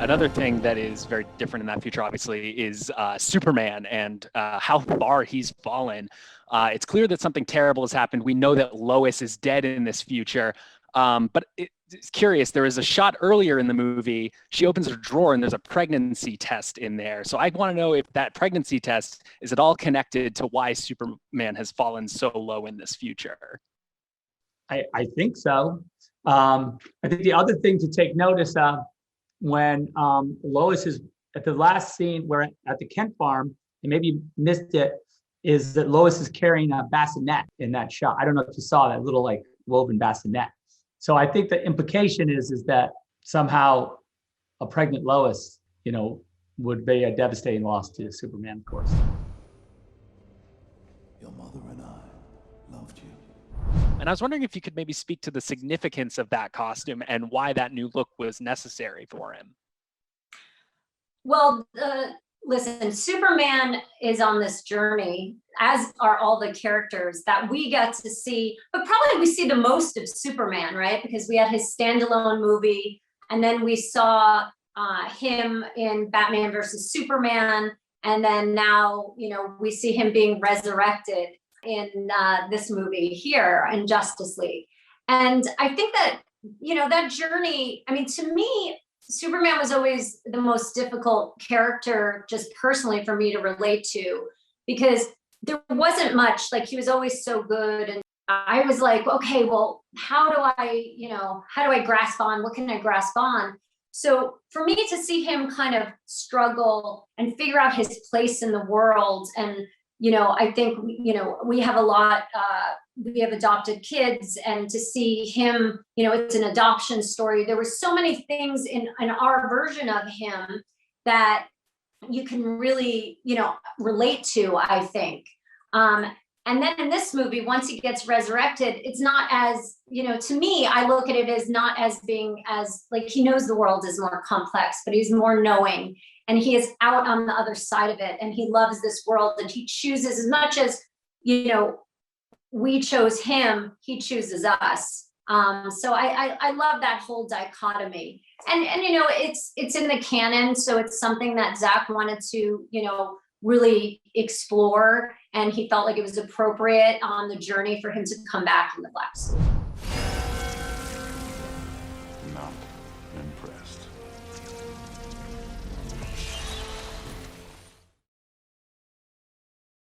another thing that is very different in that future, obviously, is Superman and how far he's fallen. It's clear that something terrible has happened. We know that Lois is dead in this future. But it's curious, there is a shot earlier in the movie. She opens her drawer and there's a pregnancy test in there. So I want to know if that pregnancy test is at all connected to why Superman has fallen so low in this future. I think so. I think the other thing to take notice of when Lois is at the last scene where at the Kent farm, and maybe you missed it, is that Lois is carrying a bassinet in that shot. I don't know if you saw that little like woven bassinet. So I think the implication is that somehow a pregnant Lois, would be a devastating loss to Superman, of course. Your mother and I loved you. And I was wondering if you could maybe speak to the significance of that costume and why that new look was necessary for him. Well, listen, Superman is on this journey, as are all the characters that we get to see, but probably we see the most of Superman, right? Because we had his standalone movie, and then we saw him in Batman versus Superman, and then now, we see him being resurrected in this movie here in Justice League. And I think that, that journey, to me, Superman was always the most difficult character, just personally for me to relate to, because there wasn't much, like he was always so good. And I was like, okay, well, how do I grasp on? What can I grasp on? So for me to see him kind of struggle and figure out his place in the world, and I think, we have a lot, we have adopted kids, and to see him, it's an adoption story. There were so many things in our version of him that you can really, relate to, I think. And then in this movie, once he gets resurrected, it's not as, to me, I look at it as not as being as, like, he knows the world is more complex, but he's more knowing. And he is out on the other side of it, and he loves this world, and he chooses, as much as, we chose him, he chooses us. So I love that whole dichotomy. And it's in the canon, so it's something that Zack wanted to, really explore, and he felt like it was appropriate on the journey for him to come back in the black suit.